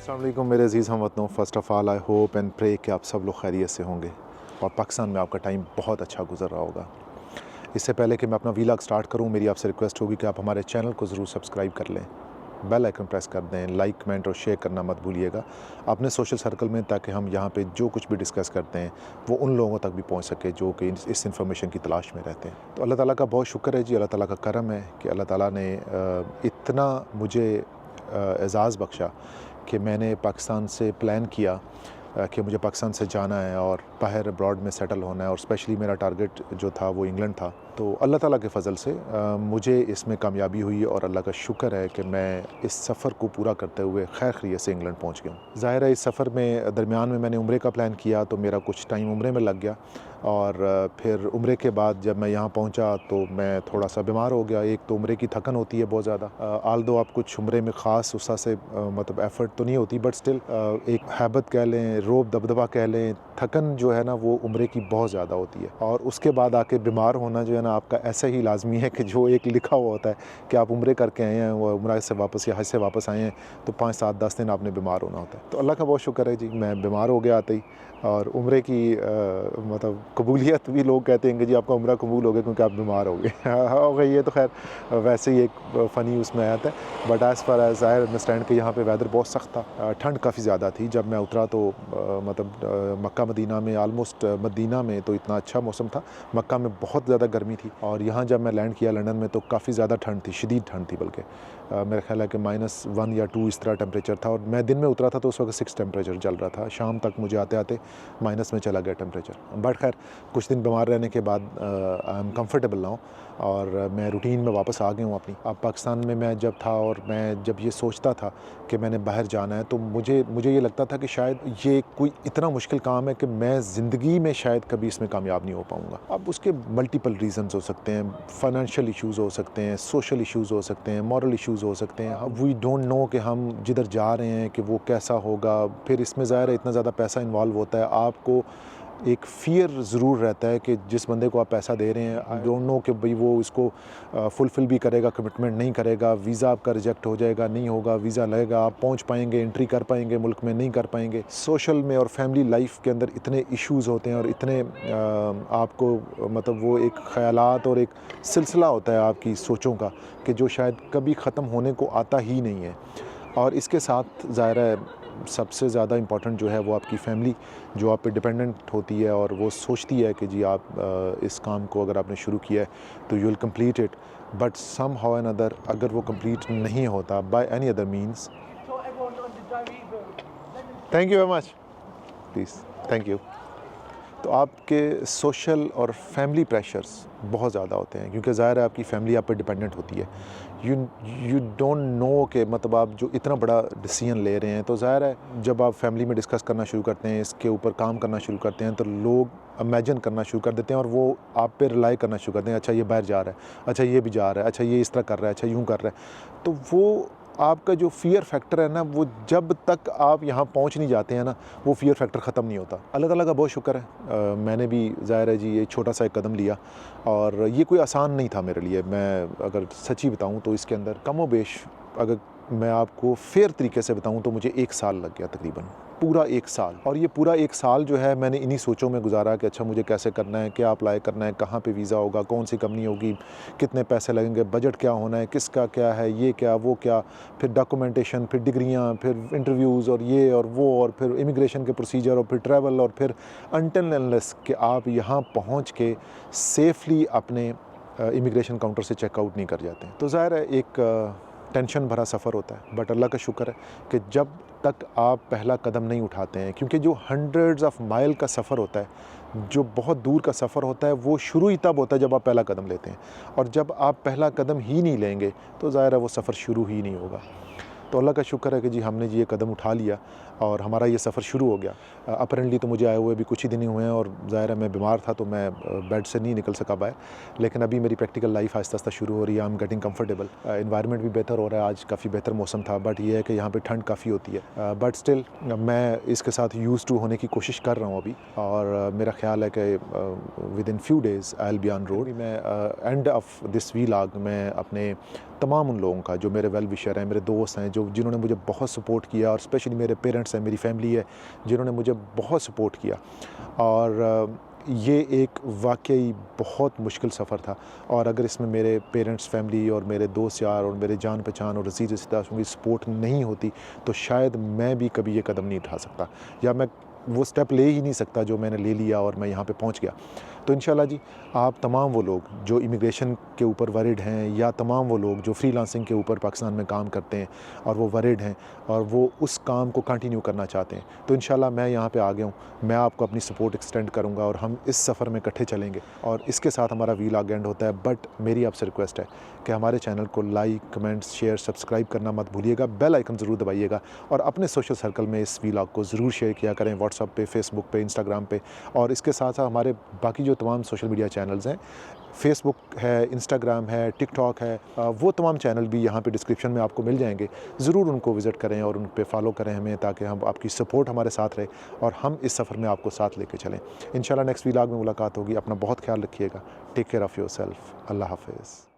अस्सलाम वालेकुम मेरे अज़ीज़ हमवतनों। First of all I hope and pray कि आप सब लोग खैरियत से होंगे और पाकिस्तान में आपका टाइम बहुत अच्छा गुजर रहा होगा। इससे पहले कि मैं अपना वीलॉग स्टार्ट करूं, मेरी आपसे रिक्वेस्ट होगी कि आप हमारे चैनल को ज़रूर सब्सक्राइब कर लें, बेल आइकन प्रेस कर दें, लाइक कमेंट और शेयर करना मत भूलिएगा अपने सोशल सर्कल में, ताकि हम यहाँ पे जो कुछ भी डिस्कस करते हैं वो उन लोगों तक भी पहुँच सके जो कि इस इंफॉर्मेशन की तलाश में रहते हैं। तो अल्लाह ताला का बहुत शुक्र है जी, अल्लाह ताला का करम है कि अल्लाह ताला ने इतना मुझे एज़ाज़ बख्शा कि मैंने पाकिस्तान से प्लान किया कि मुझे पाकिस्तान से जाना है और बाहर अब्रॉड में सेटल होना है, और स्पेशली मेरा टारगेट जो था वो इंग्लैंड था। तो अल्लाह ताला के फ़ज़ल से मुझे इसमें कामयाबी हुई और अल्लाह का शुक्र है कि मैं इस सफ़र को पूरा करते हुए खैर खैरियत से इंग्लैंड पहुंच गया हूँ। ज़ाहिर है इस सफ़र में दरमियान में मैंने उम्रे का प्लान किया, तो मेरा कुछ टाइम उम्रे में लग गया, और फिर उम्रे के बाद जब मैं यहाँ पहुँचा तो मैं थोड़ा सा बीमार हो गया। एक तो उम्रे की थकन होती है बहुत ज़्यादा, आल्दो आप कुछ उम्रे में ख़ास उस से मतलब एफ़र्ट तो नहीं होती, बट स्टिल एक हैबत कह लें, रोब दबदबा कह लें, थकन जो है ना वो उम्रे की बहुत ज़्यादा होती है। और उसके बाद आके बीमार होना जो है ना आपका ऐसा ही लाजमी है कि जो एक लिखा हुआ होता है कि आप उम्रे करके आए हैं, वो उम्रा से वापस या हज से वापस आए हैं, तो 5, 7, 10 दिन आपने बीमार होना होता है। तो अल्लाह का बहुत शुक्र है जी, मैं बीमार हो गया आते ही, और उम्रे की मतलब कबूलियत भी लोग कहते हैं कि जी आपका उम्रा कबूल हो गया क्योंकि आप बीमार हो गए। हो गई, ये तो खैर वैसे ही एक फ़नी उसमें आया था, but as far as I understand कि यहाँ पे वेदर बहुत सख्त था, ठंड काफ़ी ज़्यादा थी। जब मैं उतरा तो मतलब मक्का मदीना में, आलमोस्ट मदीना में तो इतना अच्छा मौसम था, मक्का में बहुत ज़्यादा गर्मी थी, और यहाँ जब मैं लैंड किया लंदन में तो काफ़ी ज़्यादा ठंड थी, शदीद ठंड थी, बल्कि मेरा ख्याल है कि -1 या 2 इस तरह टेम्परेचर था। और मैं दिन में उतरा था तो उस वक्त 6 टेम्परेचर चल रहा था, शाम तक मुझे आते आते माइनस में चला गया टेम्परेचर। बट खैर कुछ दिन बीमार रहने के बाद आई एम कम्फर्टेबल नाउ, और मैं रूटीन में वापस आ गया हूँ अपनी। अब पाकिस्तान में मैं जब था और मैं जब ये सोचता था कि मैंने बाहर जाना है, तो मुझे ये लगता था कि शायद ये कोई इतना मुश्किल काम है कि मैं ज़िंदगी में शायद कभी इसमें कामयाब नहीं हो पाऊँगा। अब उसके मल्टीपल रीज़न्स हो सकते हैं, फाइनेंशियल इश्यूज़ हो सकते हैं, सोशल इश्यूज़ हो सकते हैं, मॉरल इश्यूज़ हो सकते हैं। वी डोंट नो कि हम जिधर जा रहे हैं कि वो कैसा होगा। फिर इसमें ज़ाहिर है इतना ज़्यादा पैसा इन्वॉल्व होता है, आपको एक फ़ियर ज़रूर रहता है कि जिस बंदे को आप पैसा दे रहे हैं, आई डोंट नो कि भाई वो इसको फुलफ़िल भी करेगा, कमिटमेंट नहीं करेगा, वीज़ा आपका रिजेक्ट हो जाएगा, नहीं होगा, वीज़ा लगेगा, आप पहुंच पाएंगे, एंट्री कर पाएंगे मुल्क में, नहीं कर पाएंगे। सोशल में और फैमिली लाइफ के अंदर इतने इश्यूज़ होते हैं, और इतने आपको मतलब वो एक ख़यालात और एक सिलसिला होता है आपकी सोचों का कि जो शायद कभी ख़त्म होने को आता ही नहीं है। और इसके साथ ज़ाहिर है सबसे ज़्यादा इम्पॉर्टेंट जो है वो आपकी फ़ैमिली, जो आप पे डिपेंडेंट होती है, और वो सोचती है कि जी आप इस काम को अगर आपने शुरू किया है तो you will complete it, but somehow and other अगर वो कंप्लीट नहीं होता by any other means. Thank you very much, please, thank you. तो आपके सोशल और फैमिली प्रेशर्स बहुत ज़्यादा होते हैं, क्योंकि ज़ाहिर है आपकी फ़ैमिली आप पे डिपेंडेंट होती है। यू डोंट नो कि मतलब आप जो इतना बड़ा डिसीजन ले रहे हैं, तो ज़ाहिर है जब आप फैमिली में डिस्कस करना शुरू करते हैं, इसके ऊपर काम करना शुरू करते हैं, तो लोग इमेजिन करना शुरू कर देते हैं और वो आप पे रिलाई करना शुरू करते हैं। अच्छा ये बाहर जा रहा है, अच्छा ये भी जा रहा है, अच्छा ये इस तरह कर रहा है, अच्छा यूँ कर रहा है। तो वो आपका जो फ़ियर फैक्टर है ना, वो जब तक आप यहाँ पहुँच नहीं जाते हैं ना, वो फ़ियर फैक्टर ख़त्म नहीं होता। अल्लाह ताला का बहुत शुक्र है, मैंने भी ज़ाहिर है जी ये छोटा सा एक कदम लिया, और ये कोई आसान नहीं था मेरे लिए। मैं अगर सच्ची बताऊँ तो इसके अंदर कमोबेश, अगर मैं आपको फेयर तरीके से बताऊँ तो मुझे 1 साल लग गया तकरीबन, पूरा 1 साल। और ये पूरा 1 साल जो है मैंने इन्हीं सोचों में गुजारा कि अच्छा मुझे कैसे करना है, क्या अप्लाई करना है, कहाँ पे वीज़ा होगा, कौन सी कंपनी होगी, कितने पैसे लगेंगे, बजट क्या होना है, किसका क्या है, ये क्या वो क्या, फिर डॉक्यूमेंटेशन, फिर डिग्रियाँ, फिर इंटरव्यूज़ और ये और वो, और फिर इमिग्रेशन के प्रोसीजर, और फिर ट्रैवल, और फिर अनटिल अनलेस कि आप यहाँ पहुँच के सेफ़ली अपने इमिग्रेशन काउंटर से चेकआउट नहीं कर जाते। तो ज़ाहिर है एक टेंशन भरा सफ़र होता है, बट अल्लाह का शुक्र है कि जब तक आप पहला कदम नहीं उठाते हैं, क्योंकि जो हंड्रेड्स ऑफ माइल का सफ़र होता है, जो बहुत दूर का सफ़र होता है, वो शुरू ही तब होता है जब आप पहला कदम लेते हैं, और जब आप पहला कदम ही नहीं लेंगे तो ज़ाहिर है वो सफ़र शुरू ही नहीं होगा। तो अल्लाह का शुक्र है कि जी हमने जी ये कदम उठा लिया और हमारा ये सफ़र शुरू हो गया। अपेरेंटली तो मुझे आए हुए भी कुछ ही दिन ही हुए हैं, और ज़ाहिर है मैं बीमार था तो मैं बेड से नहीं निकल सका बाहर, लेकिन अभी मेरी प्रैक्टिकल लाइफ आहिस्ता आहिस्ता शुरू हो रही है। I am getting comfortable, environment भी बेहतर हो रहा है, आज काफ़ी बेहतर मौसम था, बट ये है कि यहाँ पे ठंड काफ़ी होती है, बट स्टिल मैं इसके साथ यूज़ टू होने की कोशिश कर रहा हूँ अभी, और मेरा ख्याल है कि with in few days I will be on road. मैं एंड ऑफ दिस व्लॉग मैं अपने तमाम उन लोगों का जो मेरे वेल विशर हैं, मेरे दोस्त हैं, जो जिन्होंने मुझे बहुत सपोर्ट किया, और स्पेशली मेरे पेरेंट्स हैं, मेरी फैमिली है जिन्होंने मुझे बहुत सपोर्ट किया। और ये एक वाक़ई बहुत मुश्किल सफ़र था, और अगर इसमें मेरे पेरेंट्स, फैमिली और मेरे दोस्त यार और मेरे जान पहचान और अज़ीज़ रिश्तेदारों की सपोर्ट नहीं होती तो शायद मैं भी कभी ये कदम नहीं उठा सकता, या मैं वो स्टेप ले ही नहीं सकता जो मैंने ले लिया और मैं यहाँ पे पहुँच गया। तो इंशाल्लाह जी, आप तमाम वो लोग जो इमिग्रेशन के ऊपर वरिड हैं, या तमाम वो लोग जो फ्रीलांसिंग के ऊपर पाकिस्तान में काम करते हैं और वो वरिड हैं और वो उस काम को कंटिन्यू करना चाहते हैं, तो इंशाल्लाह मैं यहाँ पे आ गया हूँ। मैं आपको अपनी सपोर्ट एक्सटेंड करूँगा और हम इस सफ़र में इकट्ठे चलेंगे। और इसके साथ हमारा वीलॉग एंड होता है, बट मेरी आपसे रिक्वेस्ट है कि हमारे चैनल को लाइक, कमेंट्स, शेयर, सब्सक्राइब करना मत भूलिएगा, बेल आइकन ज़रूर दबाइएगा, और अपने सोशल सर्कल में इस वीलॉग को ज़रूर शेयर किया करें, व्हाट्सएप पे, फेसबुक पे, इंस्टाग्राम पे। और इसके साथ साथ हमारे बाकी जो तमाम सोशल मीडिया चैनल्स हैं, फेसबुक है, इंस्टाग्राम है, टिकटॉक है, वो तमाम चैनल भी यहाँ पे डिस्क्रिप्शन में आपको मिल जाएंगे। ज़रूर उनको विज़िट करें और उन पे फॉलो करें हमें, ताकि हम आपकी सपोर्ट हमारे साथ रहे और हम इस सफ़र में आपको साथ लेके चलें। इंशाल्लाह नेक्स्ट वीलॉग में मुलाकात होगी। अपना बहुत ख्याल रखिएगा। Take care of yourself. Allah हाफ़िज़।